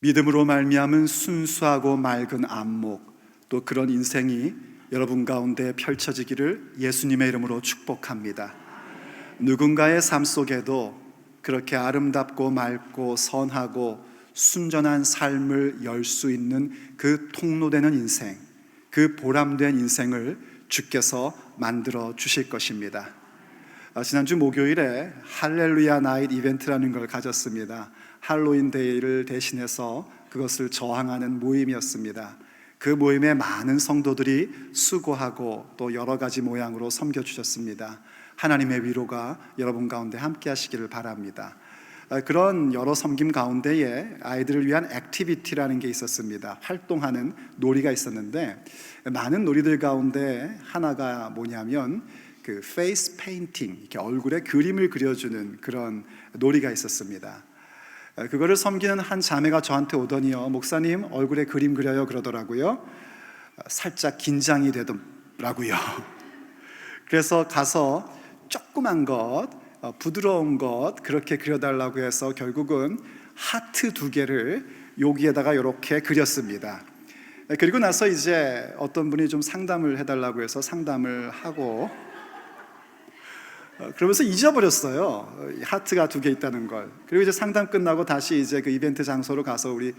믿음으로 말미암은 순수하고 맑은 안목, 또 그런 인생이 여러분 가운데 펼쳐지기를 예수님의 이름으로 축복합니다. 누군가의 삶 속에도 그렇게 아름답고 맑고 선하고 순전한 삶을 열 수 있는 그 통로되는 인생, 그 보람된 인생을 주께서 만들어 주실 것입니다. 지난주 목요일에 할렐루야 나잇 이벤트라는 걸 가졌습니다. 할로윈 데이를 대신해서 그것을 저항하는 모임이었습니다. 그 모임에 많은 성도들이 수고하고 또 여러 가지 모양으로 섬겨주셨습니다. 하나님의 위로가 여러분 가운데 함께 하시기를 바랍니다. 그런 여러 섬김 가운데에 아이들을 위한 액티비티라는 게 있었습니다. 활동하는 놀이가 있었는데, 많은 놀이들 가운데 하나가 뭐냐면 그 페이스 페인팅, 이렇게 얼굴에 그림을 그려주는 그런 놀이가 있었습니다. 그거를 섬기는 한 자매가 저한테 오더니요, 목사님 얼굴에 그림 그려요 그러더라고요. 살짝 긴장이 되더라고요. 그래서 가서 조그만 것, 부드러운 것 그렇게 그려달라고 해서 결국은 하트 2개를 여기에다가 이렇게 그렸습니다. 그리고 나서 이제 어떤 분이 좀 상담을 해달라고 해서 상담을 하고, 그러면서 잊어버렸어요. 하트가 2개 있다는 걸. 그리고 이제 상담 끝나고 다시 이제 그 이벤트 장소로 가서 우리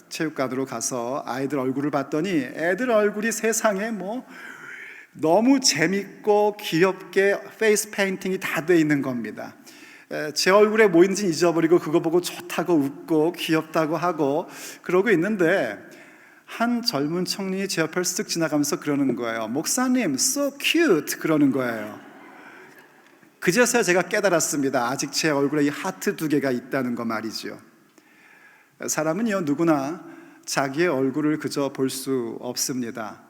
체육관으로 가서 아이들 얼굴을 봤더니 애들 얼굴이 세상에 뭐 너무 재밌고 귀엽게 페이스 페인팅이 다 돼 있는 겁니다. 제 얼굴에 뭐 있는지 잊어버리고 그거 보고 좋다고 웃고 귀엽다고 하고 그러고 있는데, 한 젊은 청년이 제 옆을 쓱 지나가면서 그러는 거예요. 목사님, so cute 그러는 거예요. 그제서야 제가 깨달았습니다. 아직 제 얼굴에 이 하트 2개가 있다는 거 말이죠. 사람은요, 누구나 자기의 얼굴을 그저 볼 수 없습니다.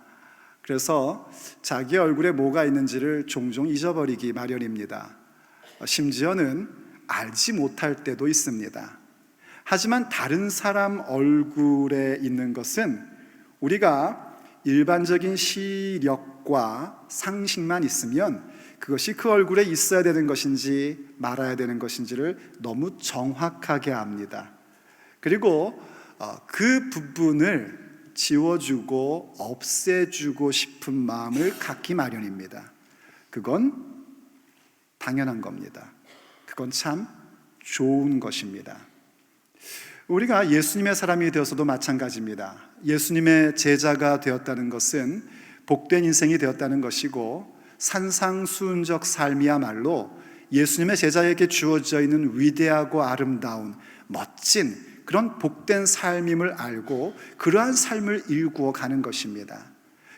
그래서 자기의 얼굴에 뭐가 있는지를 종종 잊어버리기 마련입니다. 심지어는 알지 못할 때도 있습니다. 하지만 다른 사람 얼굴에 있는 것은 우리가 일반적인 시력과 상식만 있으면 그것이 그 얼굴에 있어야 되는 것인지 말아야 되는 것인지를 너무 정확하게 압니다. 그리고 그 부분을 지워주고 없애주고 싶은 마음을 갖기 마련입니다. 그건 당연한 겁니다. 그건 참 좋은 것입니다. 우리가 예수님의 사람이 되어서도 마찬가지입니다. 예수님의 제자가 되었다는 것은 복된 인생이 되었다는 것이고, 산상수훈적 삶이야말로 예수님의 제자에게 주어져 있는 위대하고 아름다운 멋진 그런 복된 삶임을 알고 그러한 삶을 일구어 가는 것입니다.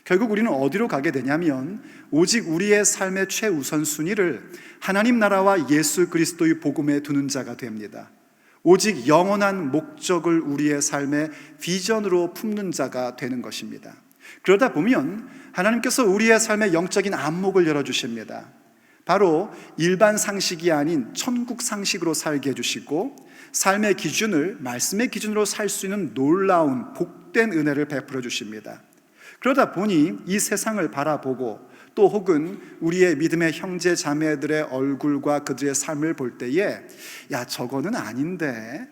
결국 우리는 어디로 가게 되냐면 오직 우리의 삶의 최우선순위를 하나님 나라와 예수 그리스도의 복음에 두는 자가 됩니다. 오직 영원한 목적을 우리의 삶의 비전으로 품는 자가 되는 것입니다. 그러다 보면 하나님께서 우리의 삶의 영적인 안목을 열어주십니다. 바로 일반 상식이 아닌 천국 상식으로 살게 해주시고, 삶의 기준을 말씀의 기준으로 살 수 있는 놀라운 복된 은혜를 베풀어 주십니다. 그러다 보니 이 세상을 바라보고 또 혹은 우리의 믿음의 형제 자매들의 얼굴과 그들의 삶을 볼 때에 야, 저거는 아닌데,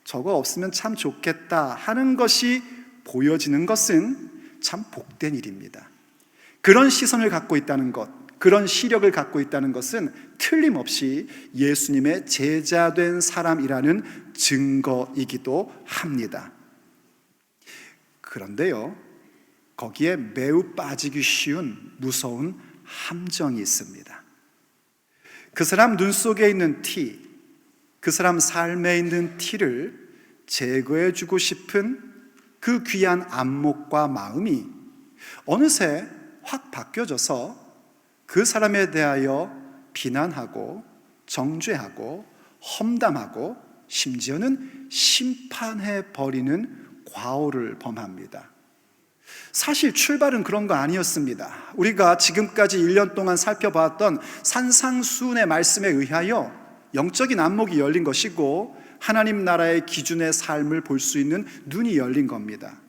저거 없으면 참 좋겠다 하는 것이 보여지는 것은 참 복된 일입니다. 그런 시선을 갖고 있다는 것, 그런 시력을 갖고 있다는 것은 틀림없이 예수님의 제자된 사람이라는 증거이기도 합니다. 그런데요, 거기에 매우 빠지기 쉬운 무서운 함정이 있습니다. 그 사람 눈 속에 있는 티, 그 사람 삶에 있는 티를 제거해주고 싶은 그 귀한 안목과 마음이 어느새 확 바뀌어져서 그 사람에 대하여 비난하고 정죄하고 험담하고 심지어는 심판해버리는 과오를 범합니다. 사실 출발은 그런 거 아니었습니다. 우리가 지금까지 1년 동안 살펴봤던 산상수훈의 말씀에 의하여 영적인 안목이 열린 것이고 하나님 나라의 기준의 삶을 볼 수 있는 눈이 열린 겁니다.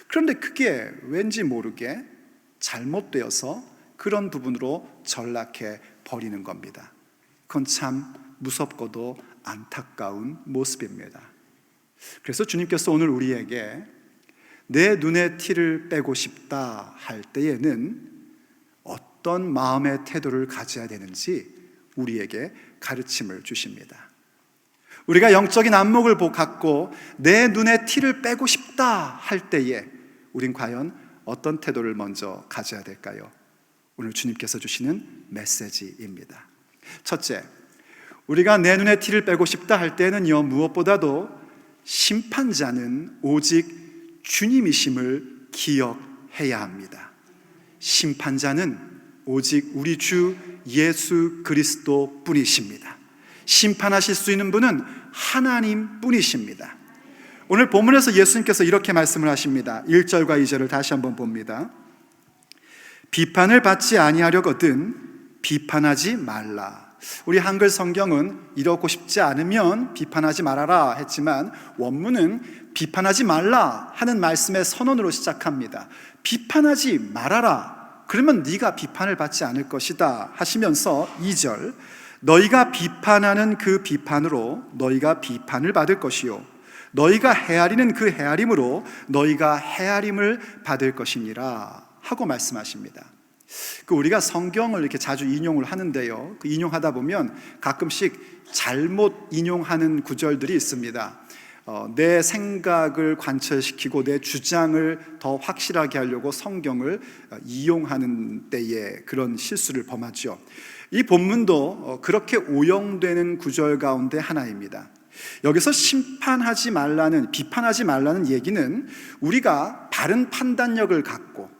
그런데 그게 왠지 모르게 잘못되어서 그런 부분으로 전락해 버리는 겁니다. 그건 참 무섭고도 안타까운 모습입니다. 그래서 주님께서 오늘 우리에게 내 눈에 티를 빼고 싶다 할 때에는 어떤 마음의 태도를 가져야 되는지 우리에게 가르침을 주십니다. 우리가 영적인 안목을 갖고 내 눈에 티를 빼고 싶다 할 때에 우린 과연 어떤 태도를 먼저 가져야 될까요? 오늘 주님께서 주시는 메시지입니다. 첫째, 우리가 내 눈에 티를 빼고 싶다 할 때는요, 무엇보다도 심판자는 오직 주님이심을 기억해야 합니다. 심판자는 오직 우리 주 예수 그리스도 뿐이십니다. 심판하실 수 있는 분은 하나님 뿐이십니다. 오늘 본문에서 예수님께서 이렇게 말씀을 하십니다. 1절과 2절을 다시 한번 봅니다. 비판을 받지 아니하려거든 비판하지 말라. 우리 한글 성경은 이러고 싶지 않으면 비판하지 말아라 했지만 원문은 비판하지 말라 하는 말씀의 선언으로 시작합니다. 비판하지 말아라. 그러면 네가 비판을 받지 않을 것이다 하시면서 2절, 너희가 비판하는 그 비판으로 너희가 비판을 받을 것이요 너희가 헤아리는 그 헤아림으로 너희가 헤아림을 받을 것이니라 하고 말씀하십니다. 우리가 성경을 이렇게 자주 인용을 하는데요, 그 인용하다 보면 가끔씩 잘못 인용하는 구절들이 있습니다. 내 생각을 관철시키고 내 주장을 더 확실하게 하려고 성경을 이용하는 때에 그런 실수를 범하죠. 이 본문도 그렇게 오용되는 구절 가운데 하나입니다. 여기서 심판하지 말라는, 비판하지 말라는 얘기는 우리가 바른 판단력을 갖고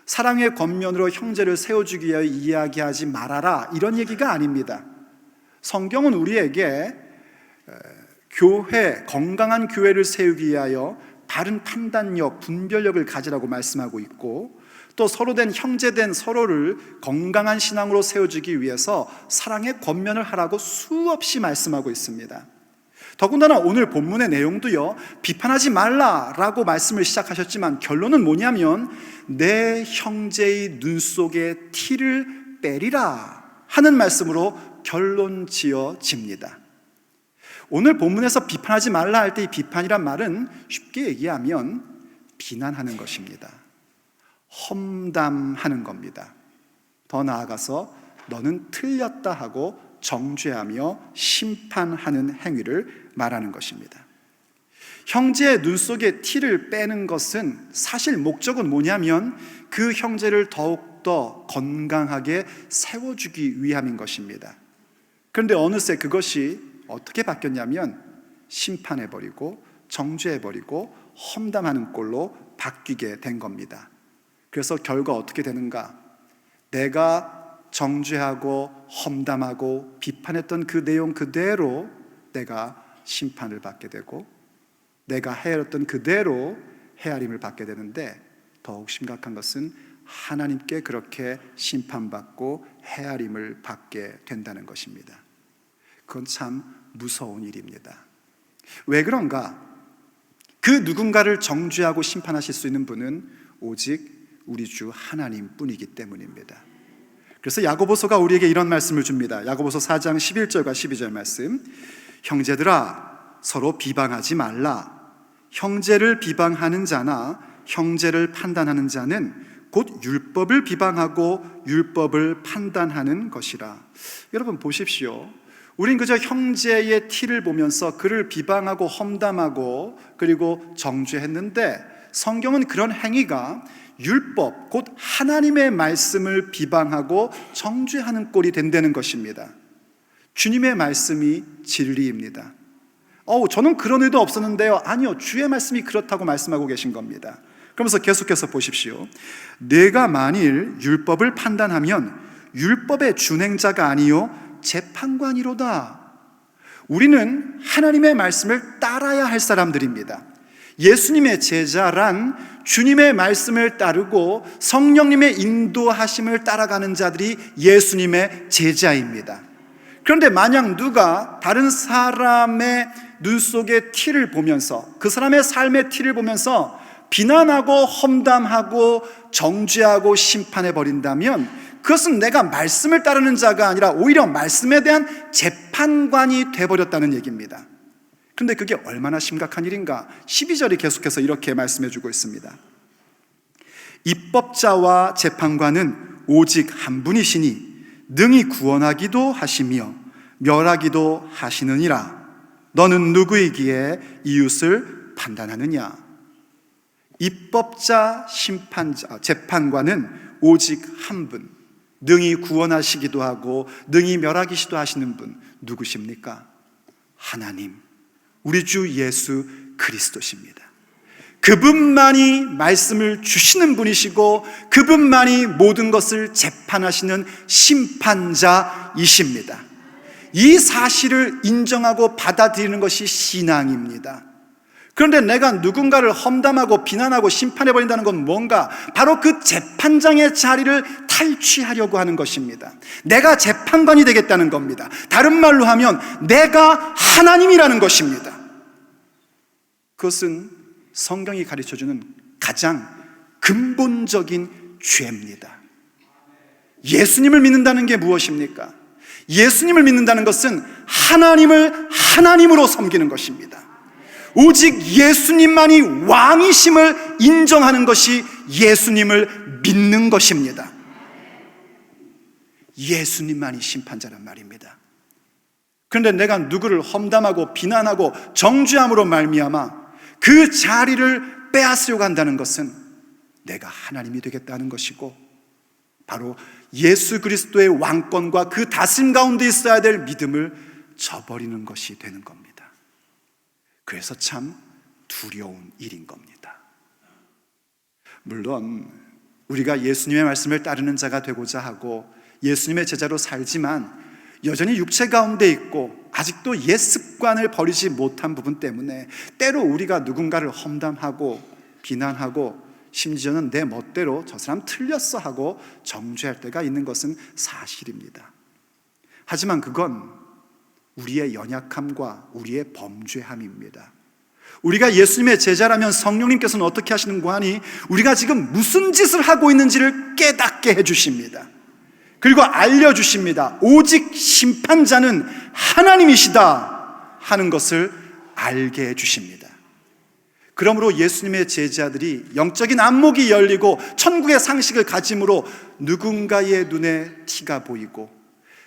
사랑의 겉면으로 형제를 세워주기 위하여 이야기하지 말아라 이런 얘기가 아닙니다. 성경은 우리에게 교회, 건강한 교회를 세우기 위하여 바른 판단력, 분별력을 가지라고 말씀하고 있고 또 서로된 형제된 서로를 건강한 신앙으로 세워주기 위해서 사랑의 겉면을 하라고 수없이 말씀하고 있습니다. 더군다나 오늘 본문의 내용도요, 비판하지 말라라고 말씀을 시작하셨지만 결론은 뭐냐면 내 형제의 눈 속에 티를 빼리라 하는 말씀으로 결론 지어집니다. 오늘 본문에서 비판하지 말라 할 때 이 비판이란 말은 쉽게 얘기하면 비난하는 것입니다. 험담하는 겁니다. 더 나아가서 너는 틀렸다 하고 정죄하며 심판하는 행위를 말하는 것입니다. 형제의 눈 속에 티를 빼는 것은 사실 목적은 뭐냐면 그 형제를 더욱더 건강하게 세워주기 위함인 것입니다. 그런데 어느새 그것이 어떻게 바뀌었냐면 심판해버리고 정죄해버리고 험담하는 꼴로 바뀌게 된 겁니다. 그래서 결과 어떻게 되는가? 내가 정죄하고 험담하고 비판했던 그 내용 그대로 내가 심판을 받게 되고 내가 헤아렸던 그대로 헤아림을 받게 되는데 더욱 심각한 것은 하나님께 그렇게 심판받고 헤아림을 받게 된다는 것입니다. 그건 참 무서운 일입니다. 왜 그런가? 그 누군가를 정죄하고 심판하실 수 있는 분은 오직 우리 주 하나님뿐이기 때문입니다. 그래서 야고보서가 우리에게 이런 말씀을 줍니다. 야고보서 4장 11절과 12절 말씀, 형제들아 서로 비방하지 말라. 형제를 비방하는 자나 형제를 판단하는 자는 곧 율법을 비방하고 율법을 판단하는 것이라. 여러분 보십시오. 우린 그저 형제의 티를 보면서 그를 비방하고 험담하고 그리고 정죄했는데 성경은 그런 행위가 율법, 곧 하나님의 말씀을 비방하고 정죄하는 꼴이 된다는 것입니다. 주님의 말씀이 진리입니다. 저는 그런 의도 없었는데요. 아니요, 주의 말씀이 그렇다고 말씀하고 계신 겁니다. 그러면서 계속해서 보십시오. 내가 만일 율법을 판단하면 율법의 준행자가 아니요 재판관이로다. 우리는 하나님의 말씀을 따라야 할 사람들입니다. 예수님의 제자란 주님의 말씀을 따르고 성령님의 인도하심을 따라가는 자들이 예수님의 제자입니다. 그런데 만약 누가 다른 사람의 눈 속에 티를 보면서 그 사람의 삶의 티를 보면서 비난하고 험담하고 정죄하고 심판해 버린다면 그것은 내가 말씀을 따르는 자가 아니라 오히려 말씀에 대한 재판관이 되어버렸다는 얘기입니다. 그런데 그게 얼마나 심각한 일인가? 12절이 계속해서 이렇게 말씀해 주고 있습니다. 입법자와 재판관은 오직 한 분이시니 능히 구원하기도 하시며 멸하기도 하시느니라. 너는 누구이기에 이웃을 판단하느냐? 입법자, 심판자, 재판관은 오직 한 분, 능히 구원하시기도 하고 능히 멸하기도 하시는 분, 누구십니까? 하나님, 우리 주 예수 그리스도십니다. 그분만이 말씀을 주시는 분이시고 그분만이 모든 것을 재판하시는 심판자이십니다. 이 사실을 인정하고 받아들이는 것이 신앙입니다. 그런데 내가 누군가를 험담하고 비난하고 심판해버린다는 건 뭔가? 바로 그 재판장의 자리를 탈취하려고 하는 것입니다. 내가 재판관이 되겠다는 겁니다. 다른 말로 하면 내가 하나님이라는 것입니다. 그것은 성경이 가르쳐주는 가장 근본적인 죄입니다. 예수님을 믿는다는 게 무엇입니까? 예수님을 믿는다는 것은 하나님을 하나님으로 섬기는 것입니다. 오직 예수님만이 왕이심을 인정하는 것이 예수님을 믿는 것입니다. 예수님만이 심판자란 말입니다. 그런데 내가 누구를 험담하고 비난하고 정죄함으로 말미암아 그 자리를 빼앗으려고 한다는 것은 내가 하나님이 되겠다는 것이고 바로 예수 그리스도의 왕권과 그 다스림 가운데 있어야 될 믿음을 저버리는 것이 되는 겁니다. 그래서 참 두려운 일인 겁니다. 물론 우리가 예수님의 말씀을 따르는 자가 되고자 하고 예수님의 제자로 살지만 여전히 육체 가운데 있고 아직도 옛 습관을 버리지 못한 부분 때문에 때로 우리가 누군가를 험담하고 비난하고 심지어는 내 멋대로 저 사람 틀렸어 하고 정죄할 때가 있는 것은 사실입니다. 하지만 그건 우리의 연약함과 우리의 범죄함입니다. 우리가 예수님의 제자라면 성령님께서는 어떻게 하시는가 하니 우리가 지금 무슨 짓을 하고 있는지를 깨닫게 해주십니다. 그리고 알려주십니다. 오직 심판자는 하나님이시다 하는 것을 알게 해주십니다. 그러므로 예수님의 제자들이 영적인 안목이 열리고 천국의 상식을 가짐으로 누군가의 눈에 티가 보이고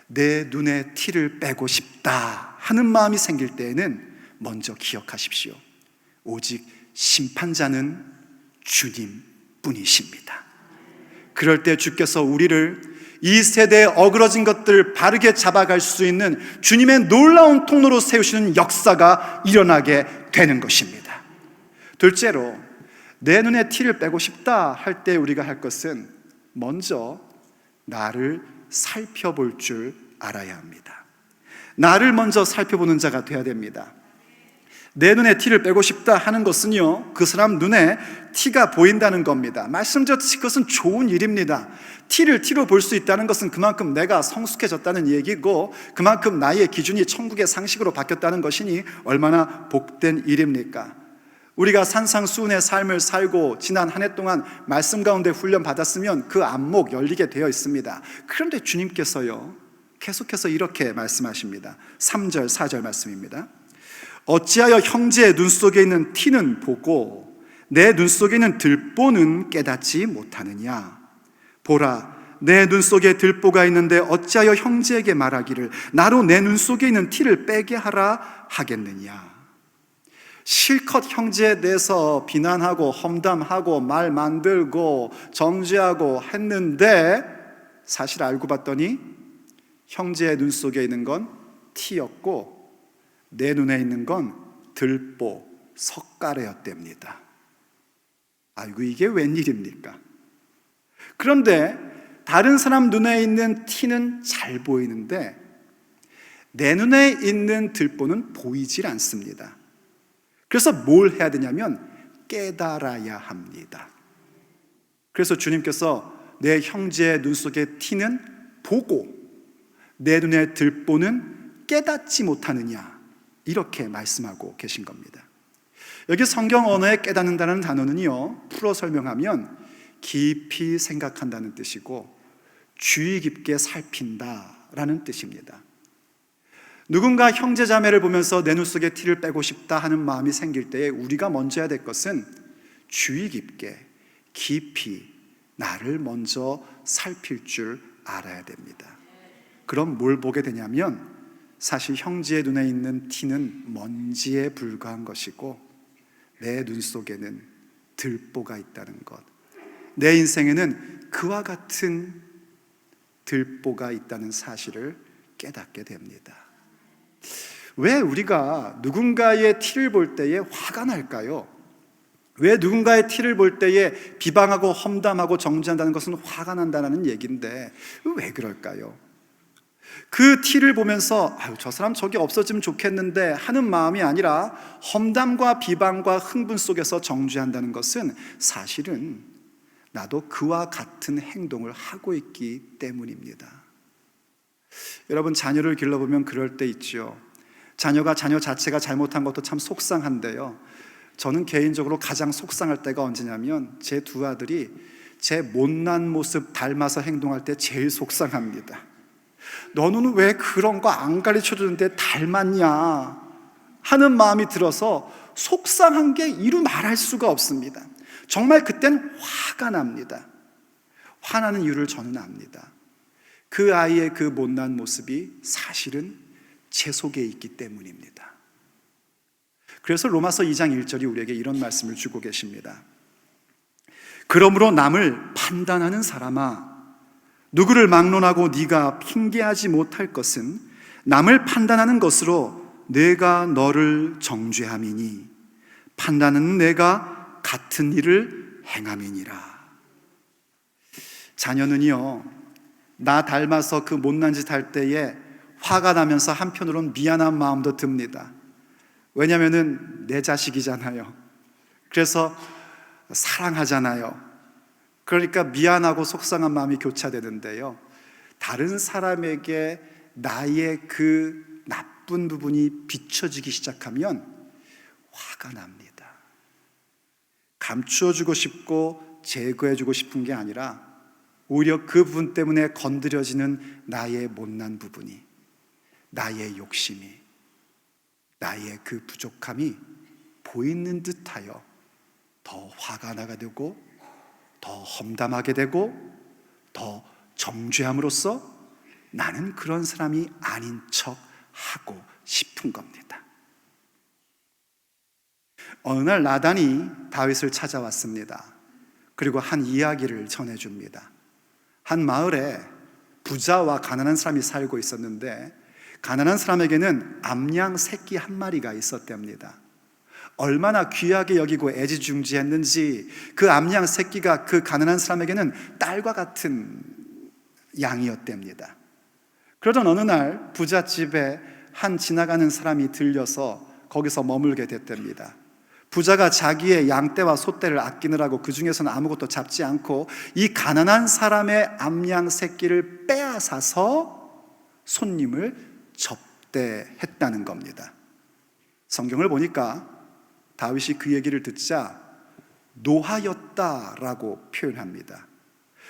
내 눈에 티를 빼고 싶다 하는 마음이 생길 때에는 먼저 기억하십시오. 오직 심판자는 주님뿐이십니다. 그럴 때 주께서 우리를 이 세대에 어그러진 것들을 바르게 잡아갈 수 있는 주님의 놀라운 통로로 세우시는 역사가 일어나게 되는 것입니다. 둘째로 내 눈에 티를 빼고 싶다 할 때 우리가 할 것은 먼저 나를 살펴볼 줄 알아야 합니다. 나를 먼저 살펴보는 자가 되어야 됩니다. 내 눈에 티를 빼고 싶다 하는 것은요, 그 사람 눈에 티가 보인다는 겁니다. 말씀드렸듯이 그것은 좋은 일입니다. 티로 볼 수 있다는 것은 그만큼 내가 성숙해졌다는 얘기고 그만큼 나의 기준이 천국의 상식으로 바뀌었다는 것이니 얼마나 복된 일입니까? 우리가 산상수훈의 삶을 살고 지난 한 해 동안 말씀 가운데 훈련 받았으면 그 안목 열리게 되어 있습니다. 그런데 주님께서요 계속해서 이렇게 말씀하십니다. 3절 4절 말씀입니다. 어찌하여 형제의 눈 속에 있는 티는 보고 내 눈 속에 있는 들보는 깨닫지 못하느냐? 보라, 내 눈 속에 들보가 있는데 어찌하여 형제에게 말하기를 나로 내 눈 속에 있는 티를 빼게 하라 하겠느냐? 실컷 형제에 대해서 비난하고 험담하고 말 만들고 정죄하고 했는데 사실 알고 봤더니 형제의 눈 속에 있는 건 티였고 내 눈에 있는 건 들보, 석가래였답니다. 아이고 이게 웬일입니까? 그런데 다른 사람 눈에 있는 티는 잘 보이는데 내 눈에 있는 들보는 보이질 않습니다. 그래서 뭘 해야 되냐면 깨달아야 합니다. 그래서 주님께서 내 형제의 눈 속의 티는 보고 내 눈에 들보는 깨닫지 못하느냐 이렇게 말씀하고 계신 겁니다. 여기 성경 언어에 깨닫는다는 단어는요 풀어 설명하면 깊이 생각한다는 뜻이고 주의 깊게 살핀다라는 뜻입니다. 누군가 형제 자매를 보면서 내 눈 속에 티를 빼고 싶다 하는 마음이 생길 때에 우리가 먼저 해야 될 것은 주의 깊게 깊이 나를 먼저 살필 줄 알아야 됩니다. 그럼 뭘 보게 되냐면 사실 형제의 눈에 있는 티는 먼지에 불과한 것이고 내 눈 속에는 들보가 있다는 것, 내 인생에는 그와 같은 들보가 있다는 사실을 깨닫게 됩니다. 왜 우리가 누군가의 티를 볼 때에 화가 날까요? 왜 누군가의 티를 볼 때에 비방하고 험담하고 정죄한다는 것은 화가 난다는 얘기인데 왜 그럴까요? 그 티를 보면서 아유, 저 사람 저기 없어지면 좋겠는데 하는 마음이 아니라 험담과 비방과 흥분 속에서 정죄한다는 것은 사실은 나도 그와 같은 행동을 하고 있기 때문입니다. 여러분, 자녀를 길러보면 그럴 때 있죠. 자녀가 자녀 자체가 잘못한 것도 참 속상한데요, 저는 개인적으로 가장 속상할 때가 언제냐면 제 두 아들이 제 못난 모습 닮아서 행동할 때 제일 속상합니다. 너는 왜 그런 거 안 가르쳐주는데 닮았냐 하는 마음이 들어서 속상한 게 이루 말할 수가 없습니다. 정말 그땐 화가 납니다. 화나는 이유를 저는 압니다. 그 아이의 그 못난 모습이 사실은 제 속에 있기 때문입니다. 그래서 로마서 2장 1절이 우리에게 이런 말씀을 주고 계십니다. 그러므로 남을 판단하는 사람아, 누구를 막론하고 네가 핑계하지 못할 것은 남을 판단하는 것으로 내가 너를 정죄함이니 판단은 내가 같은 일을 행함이니라. 자녀는요, 나 닮아서 그 못난 짓 할 때에 화가 나면서 한편으로는 미안한 마음도 듭니다. 왜냐하면 내 자식이잖아요. 그래서 사랑하잖아요. 그러니까 미안하고 속상한 마음이 교차되는데요, 다른 사람에게 나의 그 나쁜 부분이 비춰지기 시작하면 화가 납니다. 감추어주고 싶고 제거해주고 싶은 게 아니라 오히려 그 부분 때문에 건드려지는 나의 못난 부분이, 나의 욕심이, 나의 그 부족함이 보이는 듯하여 더 화가 나게 되고 더 험담하게 되고 더 정죄함으로써 나는 그런 사람이 아닌 척 하고 싶은 겁니다. 어느 날 나단이 다윗을 찾아왔습니다. 그리고 한 이야기를 전해줍니다. 한 마을에 부자와 가난한 사람이 살고 있었는데 가난한 사람에게는 암양 새끼 한 마리가 있었답니다. 얼마나 귀하게 여기고 애지중지했는지 그 암양 새끼가 그 가난한 사람에게는 딸과 같은 양이었답니다. 그러던 어느 날 부잣집에 한 지나가는 사람이 들려서 거기서 머물게 됐답니다. 부자가 자기의 양떼와 소떼를 아끼느라고 그 중에서는 아무것도 잡지 않고 이 가난한 사람의 암양 새끼를 빼앗아서 손님을 접대했다는 겁니다. 성경을 보니까 다윗이 그 얘기를 듣자 노하였다라고 표현합니다.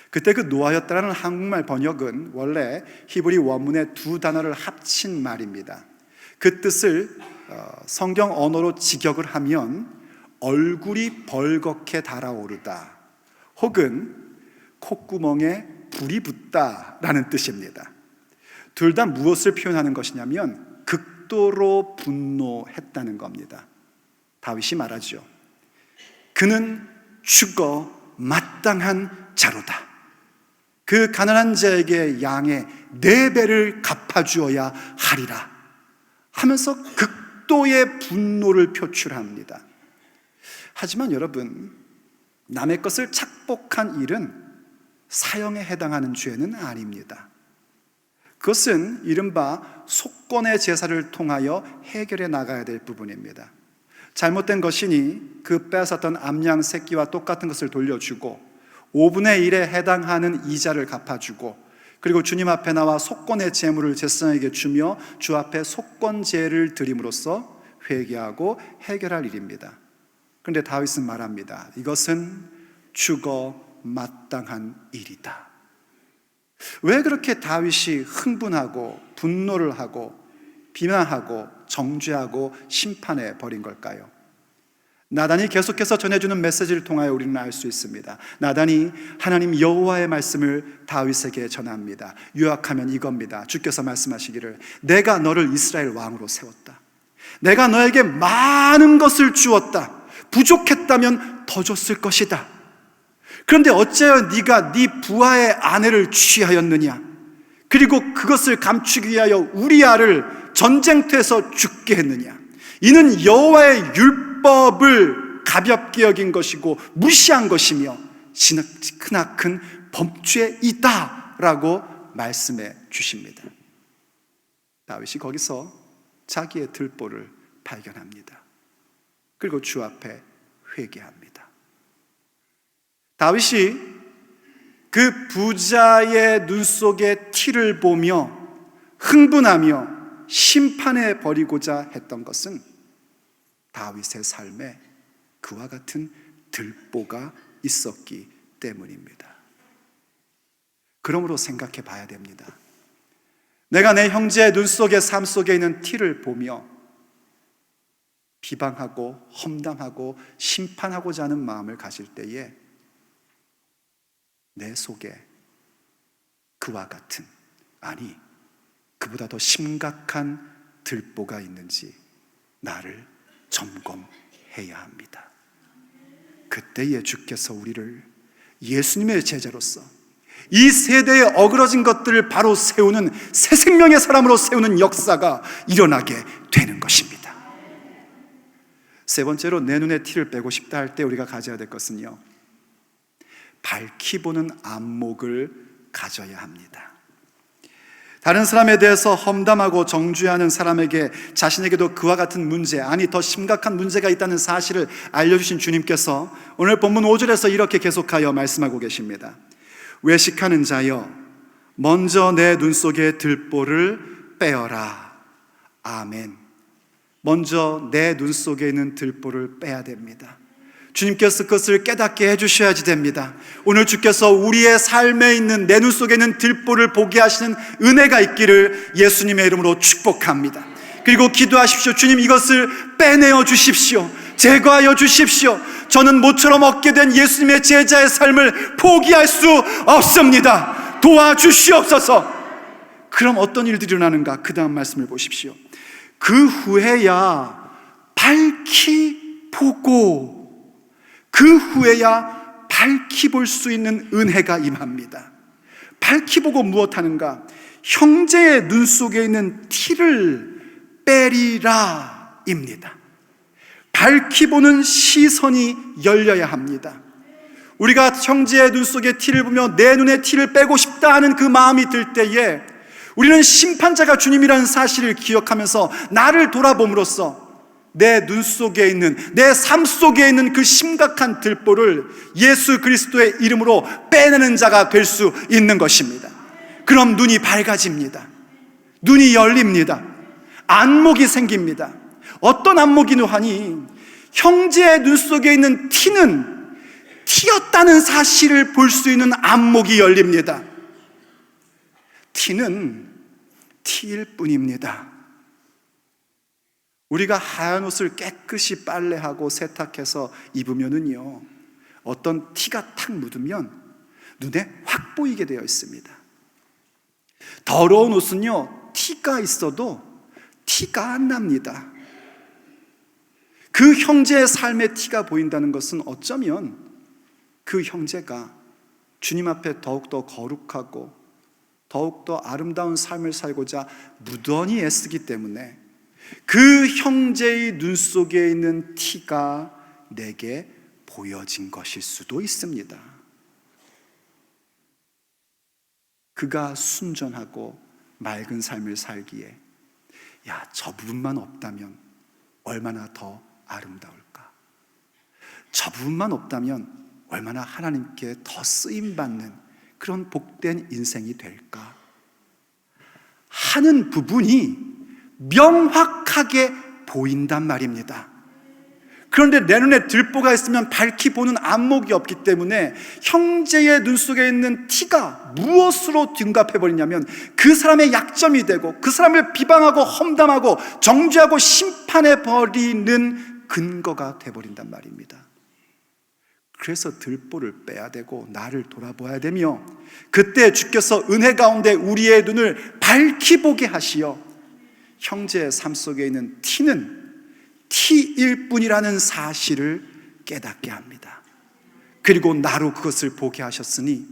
그때 그 노하였다라는 한국말 번역은 원래 히브리 원문의 두 단어를 합친 말입니다. 그 뜻을 성경 언어로 직역을 하면 얼굴이 벌겋게 달아오르다 혹은 콧구멍에 불이 붙다라는 뜻입니다. 둘 다 무엇을 표현하는 것이냐면 극도로 분노했다는 겁니다. 다윗이 말하죠. 그는 죽어 마땅한 자로다. 그 가난한 자에게 양의 4배를 갚아주어야 하리라 하면서 극도의 분노를 표출합니다. 하지만 여러분, 남의 것을 착복한 일은 사형에 해당하는 죄는 아닙니다. 그것은 이른바 속건의 제사를 통하여 해결해 나가야 될 부분입니다. 잘못된 것이니 그 빼앗았던 암양 새끼와 똑같은 것을 돌려주고 5분의 1에 해당하는 이자를 갚아주고 그리고 주님 앞에 나와 속건의 제물을 제사장에게 주며 주 앞에 속건제를 드림으로써 회개하고 해결할 일입니다. 그런데 다윗은 말합니다. 이것은 죽어 마땅한 일이다. 왜 그렇게 다윗이 흥분하고 분노를 하고 비난하고 정죄하고 심판해 버린 걸까요? 나단이 계속해서 전해주는 메시지를 통하여 우리는 알 수 있습니다. 나단이 하나님 여호와의 말씀을 다윗에게 전합니다. 요약하면 이겁니다. 주께서 말씀하시기를, 내가 너를 이스라엘 왕으로 세웠다. 내가 너에게 많은 것을 주었다. 부족했다면 더 줬을 것이다. 그런데 어찌하여 네가 네 부하의 아내를 취하였느냐? 그리고 그것을 감추기 위하여 우리아를 전쟁터에서 죽게 했느냐? 이는 여호와의 율법을 가볍게 여긴 것이고 무시한 것이며 크나큰 범죄이다 라고 말씀해 주십니다. 다윗이 거기서 자기의 들보를 발견합니다. 그리고 주 앞에 회개합니다. 다윗이 그 부자의 눈 속에 티를 보며 흥분하며 심판해 버리고자 했던 것은 다윗의 삶에 그와 같은 들보가 있었기 때문입니다. 그러므로 생각해 봐야 됩니다. 내가 내 형제의 눈 속에 삶 속에 있는 티를 보며 비방하고 험담하고 심판하고자 하는 마음을 가질 때에 내 속에 그와 같은, 아니 그보다 더 심각한 들보가 있는지 나를 점검해야 합니다. 그때에 주께서 우리를 예수님의 제자로서 이 세대에 어그러진 것들을 바로 세우는 새 생명의 사람으로 세우는 역사가 일어나게 되는 것입니다. 세 번째로 내 눈에 티를 빼고 싶다 할 때 우리가 가져야 될 것은요, 밝히 보는 안목을 가져야 합니다. 다른 사람에 대해서 험담하고 정죄하는 사람에게 자신에게도 그와 같은 문제, 아니 더 심각한 문제가 있다는 사실을 알려주신 주님께서 오늘 본문 5절에서 이렇게 계속하여 말씀하고 계십니다. 외식하는 자여, 먼저 내 눈 속의 들보를 빼어라. 아멘. 먼저 내 눈 속에 있는 들보를 빼야 됩니다. 주님께서 그것을 깨닫게 해주셔야지 됩니다. 오늘 주께서 우리의 삶에 있는 내 눈 속에 있는 들보를 보게 하시는 은혜가 있기를 예수님의 이름으로 축복합니다. 그리고 기도하십시오. 주님, 이것을 빼내어 주십시오. 제거하여 주십시오. 저는 모처럼 얻게 된 예수님의 제자의 삶을 포기할 수 없습니다. 도와주시옵소서. 그럼 어떤 일들이 일어나는가? 그 다음 말씀을 보십시오. 그 후에야 밝히 보고, 그 후에야 밝히 볼 수 있는 은혜가 임합니다. 밝히 보고 무엇 하는가? 형제의 눈 속에 있는 티를 빼리라 입니다. 밝히 보는 시선이 열려야 합니다. 우리가 형제의 눈 속에 티를 보며 내 눈에 티를 빼고 싶다 하는 그 마음이 들 때에 우리는 심판자가 주님이라는 사실을 기억하면서 나를 돌아봄으로써 내 눈 속에 있는, 내 삶 속에 있는 그 심각한 들보를 예수 그리스도의 이름으로 빼내는 자가 될 수 있는 것입니다. 그럼 눈이 밝아집니다. 눈이 열립니다. 안목이 생깁니다. 어떤 안목이노 하니, 형제의 눈 속에 있는 티는 티였다는 사실을 볼 수 있는 안목이 열립니다. 티는 티일 뿐입니다. 우리가 하얀 옷을 깨끗이 빨래하고 세탁해서 입으면은요, 어떤 티가 탁 묻으면 눈에 확 보이게 되어 있습니다. 더러운 옷은요, 티가 있어도 티가 안 납니다. 그 형제의 삶의 티가 보인다는 것은 어쩌면 그 형제가 주님 앞에 더욱더 거룩하고 더욱더 아름다운 삶을 살고자 무던히 애쓰기 때문에 그 형제의 눈 속에 있는 티가 내게 보여진 것일 수도 있습니다. 그가 순전하고 맑은 삶을 살기에, 야, 저 부분만 없다면 얼마나 더 아름다울까? 저 부분만 없다면 얼마나 하나님께 더 쓰임받는 그런 복된 인생이 될까? 하는 부분이 명확하게 보인단 말입니다. 그런데 내 눈에 들보가 있으면 밝히 보는 안목이 없기 때문에 형제의 눈 속에 있는 티가 무엇으로 둔갑해버리냐면 그 사람의 약점이 되고 그 사람을 비방하고 험담하고 정죄하고 심판해버리는 근거가 돼버린단 말입니다. 그래서 들보를 빼야 되고 나를 돌아보아야 되며, 그때 주께서 은혜 가운데 우리의 눈을 밝히 보게 하시어 형제의 삶 속에 있는 티는 티일 뿐이라는 사실을 깨닫게 합니다. 그리고 나로 그것을 보게 하셨으니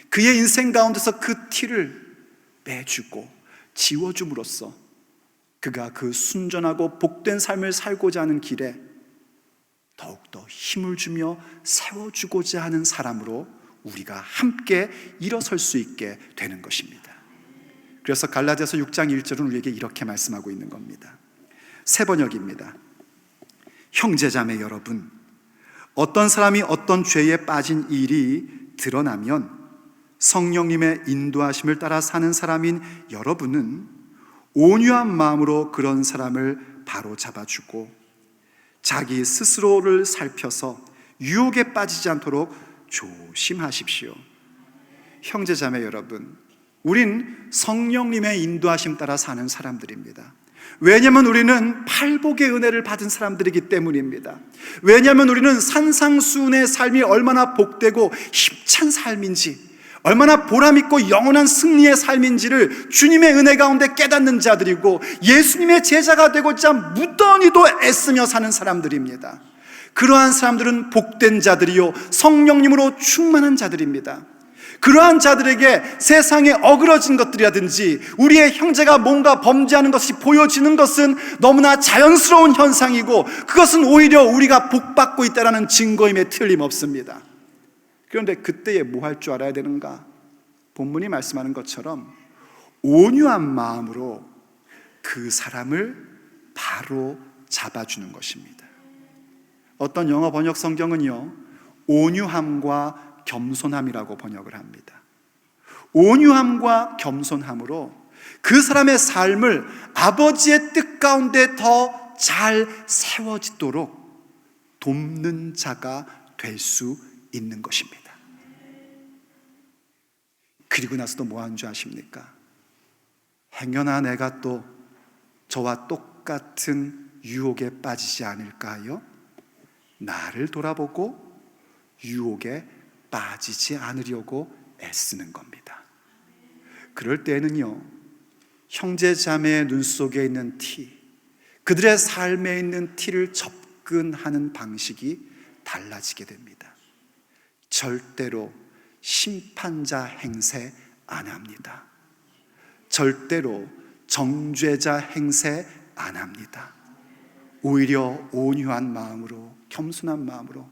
그의 인생 가운데서 그 티를 빼주고 지워줌으로써 그가 그 순전하고 복된 삶을 살고자 하는 길에 더욱더 힘을 주며 세워주고자 하는 사람으로 우리가 함께 일어설 수 있게 되는 것입니다. 그래서 갈라디아서 6장 1절은 우리에게 이렇게 말씀하고 있는 겁니다. 새 번역입니다. 형제자매 여러분, 어떤 사람이 어떤 죄에 빠진 일이 드러나면 성령님의 인도하심을 따라 사는 사람인 여러분은 온유한 마음으로 그런 사람을 바로 잡아주고 자기 스스로를 살펴서 유혹에 빠지지 않도록 조심하십시오. 형제자매 여러분, 우린 성령님의 인도하심 따라 사는 사람들입니다. 왜냐하면 우리는 팔복의 은혜를 받은 사람들이기 때문입니다. 왜냐하면 우리는 산상수훈의 삶이 얼마나 복되고 힘찬 삶인지, 얼마나 보람있고 영원한 승리의 삶인지를 주님의 은혜 가운데 깨닫는 자들이고 예수님의 제자가 되고자 무던히도 애쓰며 사는 사람들입니다. 그러한 사람들은 복된 자들이요 성령님으로 충만한 자들입니다. 그러한 자들에게 세상에 어그러진 것들이라든지 우리의 형제가 뭔가 범죄하는 것이 보여지는 것은 너무나 자연스러운 현상이고 그것은 오히려 우리가 복받고 있다는 증거임에 틀림없습니다. 그런데 그때에 뭐 할 줄 알아야 되는가? 본문이 말씀하는 것처럼 온유한 마음으로 그 사람을 바로 잡아주는 것입니다. 어떤 영어 번역 성경은요, 온유함과 겸손함이라고 번역을 합니다. 온유함과 겸손함으로 그 사람의 삶을 아버지의 뜻 가운데 더 잘 세워지도록 돕는 자가 될 수 있는 것입니다. 그리고 나서도 뭐 하는 줄 아십니까? 행여나 내가 또 저와 똑같은 유혹에 빠지지 않을까 하여 나를 돌아보고 유혹에 빠지지 않으려고 애쓰는 겁니다. 그럴 때는요, 형제 자매의 눈 속에 있는 티, 그들의 삶에 있는 티를 접근하는 방식이 달라지게 됩니다. 절대로 심판자 행세 안 합니다. 절대로 정죄자 행세 안 합니다. 오히려 온유한 마음으로, 겸손한 마음으로,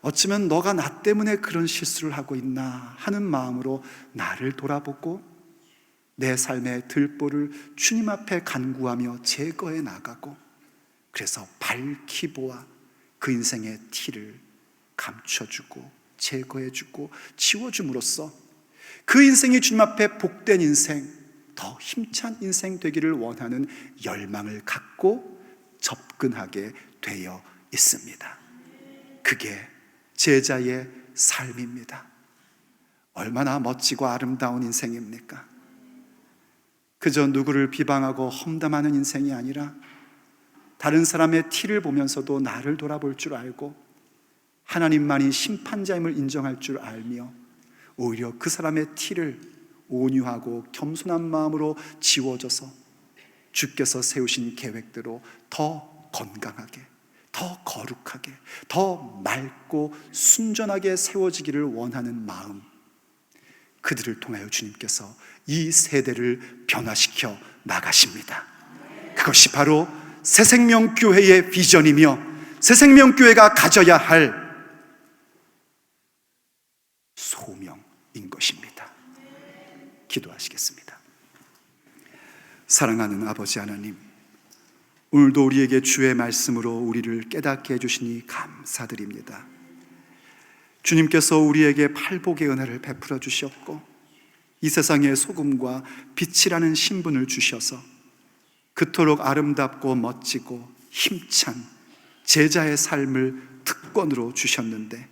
어쩌면 너가 나 때문에 그런 실수를 하고 있나 하는 마음으로 나를 돌아보고 내 삶의 들보를 주님 앞에 간구하며 제거해 나가고, 그래서 밝히 보아 그 인생의 티를 감춰주고 제거해주고 지워줌으로써 그 인생이 주님 앞에 복된 인생, 더 힘찬 인생 되기를 원하는 열망을 갖고 접근하게 되어 있습니다. 그게 제자의 삶입니다. 얼마나 멋지고 아름다운 인생입니까? 그저 누구를 비방하고 험담하는 인생이 아니라 다른 사람의 티를 보면서도 나를 돌아볼 줄 알고 하나님만이 심판자임을 인정할 줄 알며 오히려 그 사람의 티를 온유하고 겸손한 마음으로 지워져서 주께서 세우신 계획대로 더 건강하게, 더 거룩하게, 더 맑고 순전하게 세워지기를 원하는 마음, 그들을 통하여 주님께서 이 세대를 변화시켜 나가십니다. 그것이 바로 새생명교회의 비전이며 새생명교회가 가져야 할 소명인 것입니다. 기도하시겠습니다. 사랑하는 아버지 하나님, 오늘도 우리에게 주의 말씀으로 우리를 깨닫게 해주시니 감사드립니다. 주님께서 우리에게 팔복의 은혜를 베풀어 주셨고 이 세상의 소금과 빛이라는 신분을 주셔서 그토록 아름답고 멋지고 힘찬 제자의 삶을 특권으로 주셨는데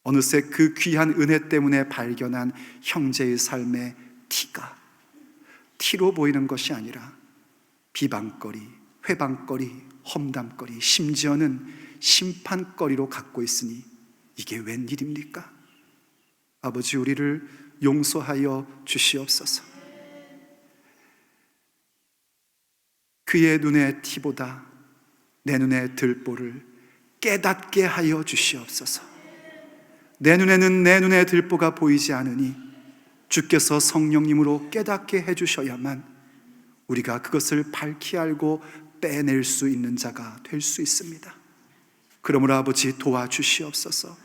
어느새 그 귀한 은혜 때문에 발견한 형제의 삶의 티로 보이는 것이 아니라 비방거리, 회방거리, 험담거리, 심지어는 심판거리로 갖고 있으니 이게 웬일입니까? 아버지, 우리를 용서하여 주시옵소서. 그의 눈의 티보다 내 눈의 들보를 깨닫게 하여 주시옵소서. 내 눈에는 내 눈의 들보가 보이지 않으니 주께서 성령님으로 깨닫게 해주셔야만 우리가 그것을 밝히 알고 빼낼 수 있는 자가 될 수 있습니다. 그러므로 아버지, 도와주시옵소서.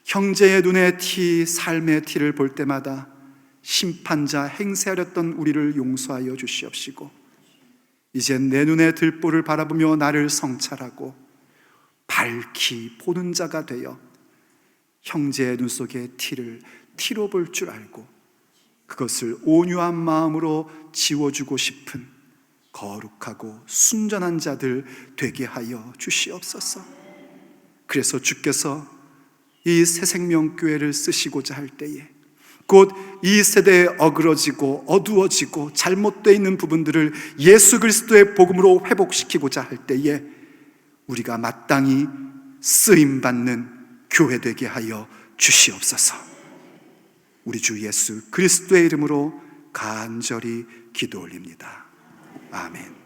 형제의 눈의 티, 삶의 티를 볼 때마다 심판자 행세하렸던 우리를 용서하여 주시옵시고, 이제 내 눈의 들보를 바라보며 나를 성찰하고 밝히 보는 자가 되어 형제의 눈 속의 티로 볼 줄 알고 그것을 온유한 마음으로 지워주고 싶은 거룩하고 순전한 자들 되게 하여 주시옵소서. 그래서 주께서 이 새생명교회를 쓰시고자 할 때에 곧 이 세대에 어그러지고 어두워지고 잘못되어 있는 부분들을 예수 그리스도의 복음으로 회복시키고자 할 때에 우리가 마땅히 쓰임받는 교회 되게 하여 주시옵소서. 우리 주 예수 그리스도의 이름으로 간절히 기도 올립니다. 아멘.